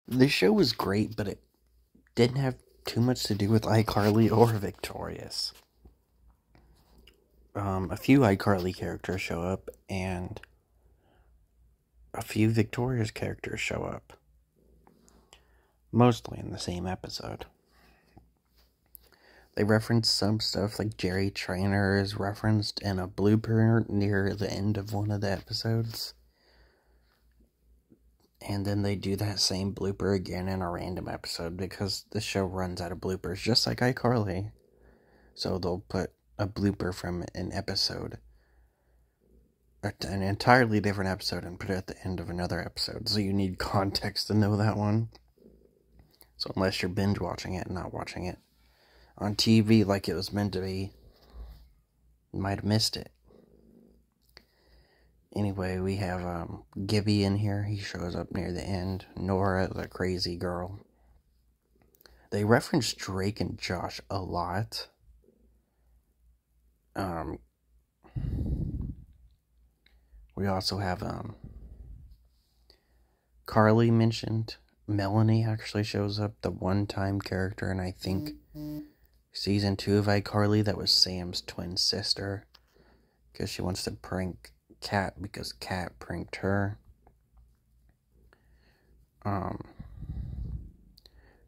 The show was great, but it didn't have too much to do with iCarly or Victorious. A few iCarly characters show up, and a few Victorious characters show up. Mostly in the same episode. They reference some stuff, like Jerry Trainer is referenced in a blooper near the end of one of the episodes. And then they do that same blooper again in a random episode because the show runs out of bloopers, just like iCarly. So they'll put a blooper from an episode, an entirely different episode, and put it at the end of another episode. So you need context to know that one. So unless you're binge watching it and not watching it on TV like it was meant to be, you might have missed it. Anyway, we have Gibby in here. He shows up near the end. Nora, the crazy girl. They reference Drake and Josh a lot. We also have Carly mentioned. Melanie actually shows up, the one-time character, and I think season 2 of iCarly, that was Sam's twin sister, because she wants to prank Kat because Kat pranked her.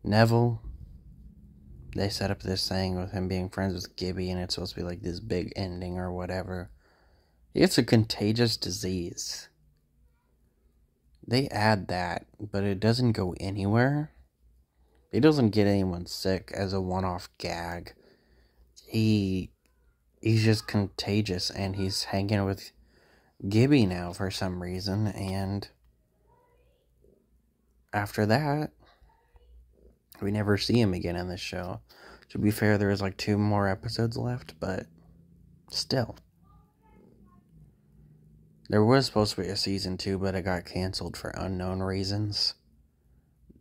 Neville, they set up this thing with him being friends with Gibby, and it's supposed to be like this big ending or whatever. It's a contagious disease. They add that, but it doesn't go anywhere. It doesn't get anyone sick as a one-off gag. He's just contagious, and he's hanging with Gibby now for some reason, and after that, we never see him again in this show. To be fair, there was like 2 more episodes left, but still. There was supposed to be a season 2, but it got canceled for unknown reasons.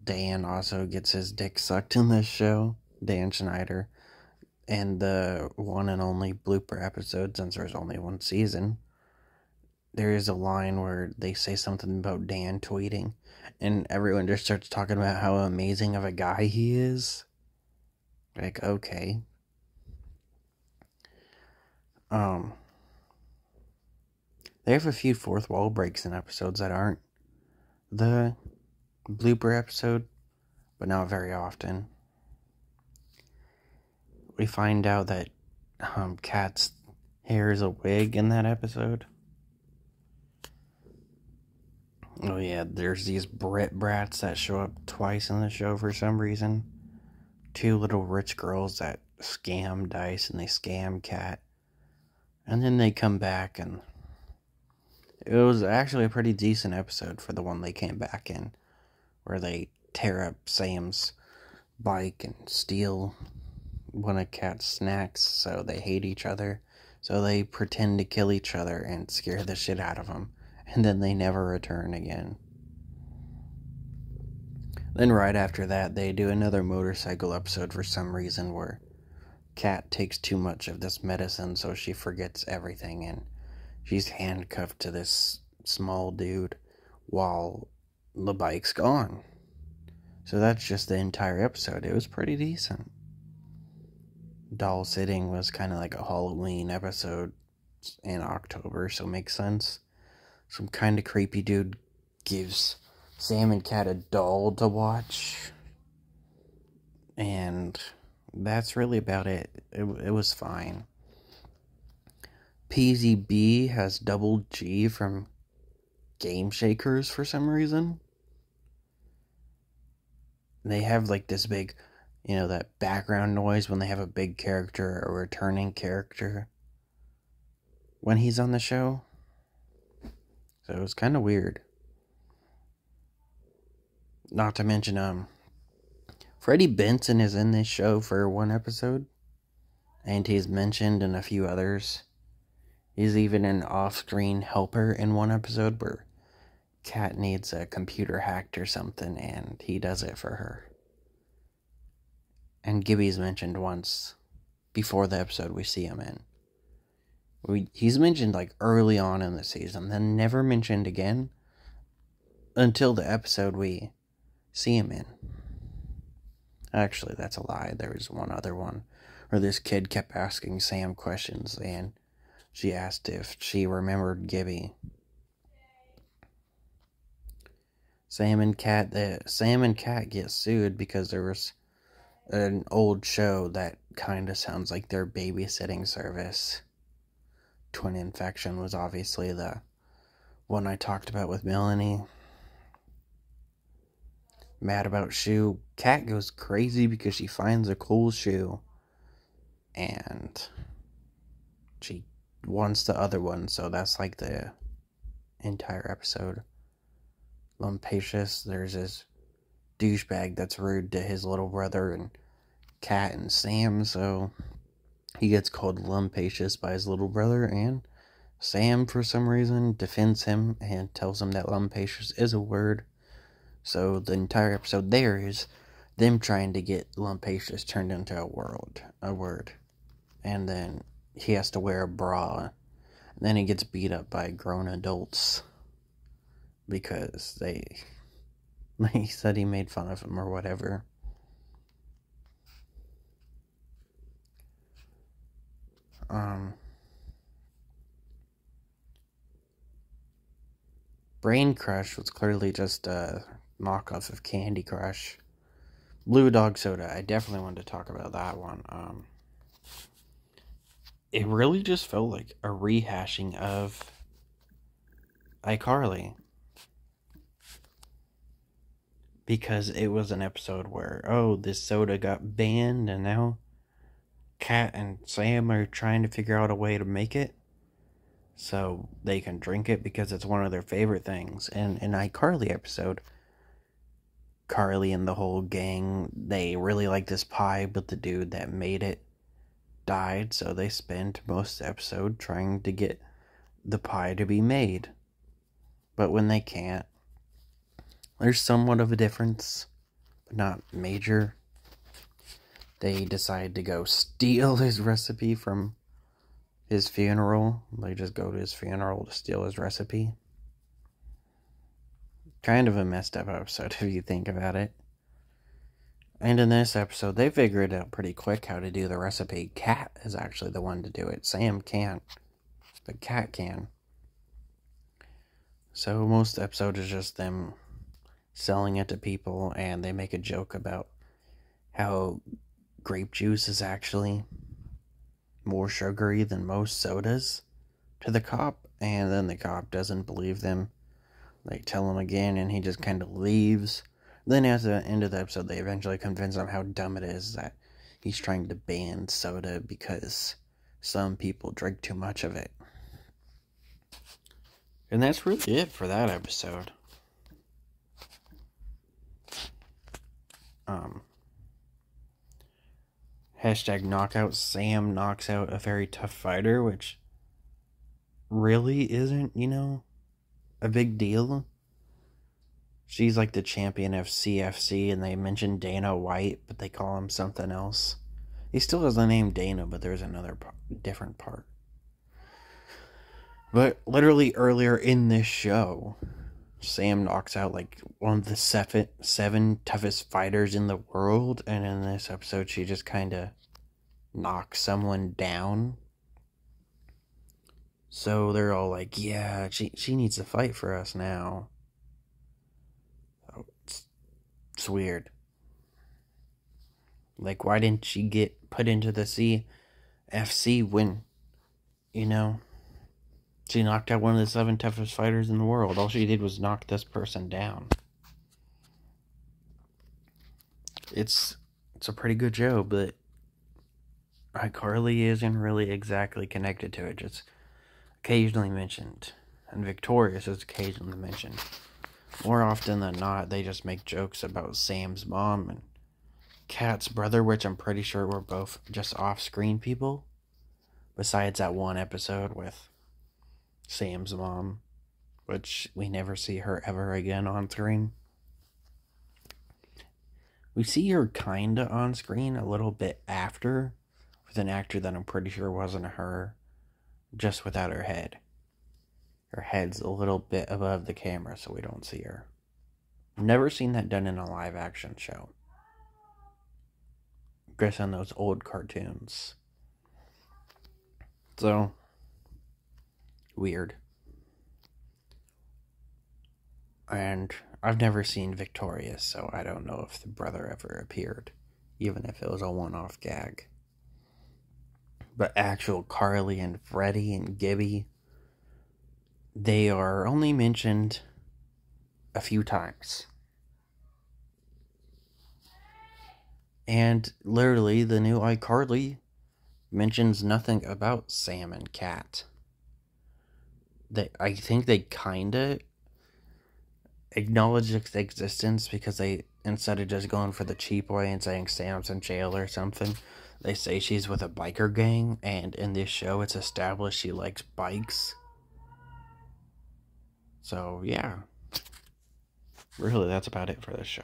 Dan also gets his dick sucked in this show, Dan Schneider. And the one and only blooper episode, since there's only one season, there is a line where they say something about Dan tweeting, and everyone just starts talking about how amazing of a guy he is. Like, okay. They have a few fourth wall breaks in episodes that aren't the blooper episode, but not very often. We find out that Kat's hair is a wig in that episode. Oh yeah, there's these Brit brats that show up twice in the show for some reason. 2 little rich girls that scam Dice and they scam Kat. And then they come back, and it was actually a pretty decent episode for the one they came back in, where they tear up Sam's bike and steal one of Kat's snacks, so they hate each other. So they pretend to kill each other and scare the shit out of them. And then they never return again. Then right after that, they do another motorcycle episode for some reason where Kat takes too much of this medicine, so she forgets everything, and she's handcuffed to this small dude while the bike's gone. So that's just the entire episode. It was pretty decent. Doll Sitting was kind of like a Halloween episode in October, so it makes sense. Some kind of creepy dude gives Sam and Kat a doll to watch, and that's really about it. It was fine. PZB has Double G from Game Shakers for some reason. They have like this big, that background noise when they have a big character or a returning character when he's on the show. So it was kind of weird. Not to mention, Freddie Benson is in this show for one episode, and he's mentioned in a few others. He's even an off-screen helper in one episode where Kat needs a computer hacked or something, and he does it for her. And Gibby's mentioned once before the episode we see him in. He's mentioned like early on in the season, then never mentioned again until the episode we salmon. Actually, that's a lie. There was one other one where this kid kept asking Sam questions, and she asked if she remembered Gibby. Sam and Cat get sued because there was an old show that kind of sounds like their babysitting service. Twin Infection was obviously the one I talked about with Melanie. Mad about shoe. Cat goes crazy because she finds a cool shoe and she wants the other one, so that's like the entire episode. Lumpacious, there's this douchebag that's rude to his little brother and Cat and Sam, so he gets called Lumpacious by his little brother, and Sam, for some reason, defends him and tells him that Lumpacious is a word. So the entire episode there is them trying to get Lumpacious turned into a word. And then he has to wear a bra. And then he gets beat up by grown adults because he said he made fun of him or whatever. Brain Crush was clearly just a knockoff of Candy Crush. Blue Dog Soda, I definitely wanted to talk about that one. It really just felt like a rehashing of iCarly. Because it was an episode where, this soda got banned and now Cat and Sam are trying to figure out a way to make it so they can drink it because it's one of their favorite things. And in iCarly episode, Carly and the whole gang, they really like this pie, but the dude that made it died, so they spent most of the episode trying to get the pie to be made. But when they can't, there's somewhat of a difference, but not major. They decide to go steal his recipe from his funeral. They just go to his funeral to steal his recipe. Kind of a messed up episode if you think about it. And in this episode, they figure it out pretty quick how to do the recipe. Cat is actually the one to do it. Sam can't, but Cat can. So most of the episode is just them selling it to people, and they make a joke about how grape juice is actually more sugary than most sodas to the cop, and then the cop doesn't believe them. They tell him again, and he just kind of leaves. Then at the end of the episode, they eventually convince him how dumb it is that he's trying to ban soda because some people drink too much of it. And that's really it for that episode. Hashtag knockout. Sam knocks out a very tough fighter, which really isn't, a big deal. She's like the champion of CFC, and they mention Dana White, but they call him something else. He still has the name Dana, but there's another different part. But literally earlier in this show, Sam knocks out like one of the seven toughest fighters in the world, and in this episode she just kind of knocks someone down. So they're all like, yeah, she needs to fight for us now. So it's weird. Like, why didn't she get put into the CFC when, she knocked out one of the 7 toughest fighters in the world? All she did was knock this person down. It's a pretty good show, but iCarly isn't really exactly connected to it. Just occasionally mentioned. And Victorious is occasionally mentioned. More often than not, they just make jokes about Sam's mom and Kat's brother, which I'm pretty sure were both just off-screen people. Besides that one episode with Sam's mom, which we never see her ever again on screen. We see her kinda on screen a little bit after, with an actor that I'm pretty sure wasn't her, just without her head. Her head's a little bit above the camera, so we don't see her. Never seen that done in a live action show. Just on those old cartoons. So, weird. And I've never seen Victorious, so I don't know if the brother ever appeared, even if it was a one-off gag. But actual Carly and Freddie and Gibby, they are only mentioned a few times. And literally, the new iCarly mentions nothing about Sam and Cat. I think they kinda acknowledge its existence because they, instead of just going for the cheap way and saying Sam's in jail or something, they say she's with a biker gang, and in this show it's established she likes bikes. So, yeah. Really, that's about it for this show.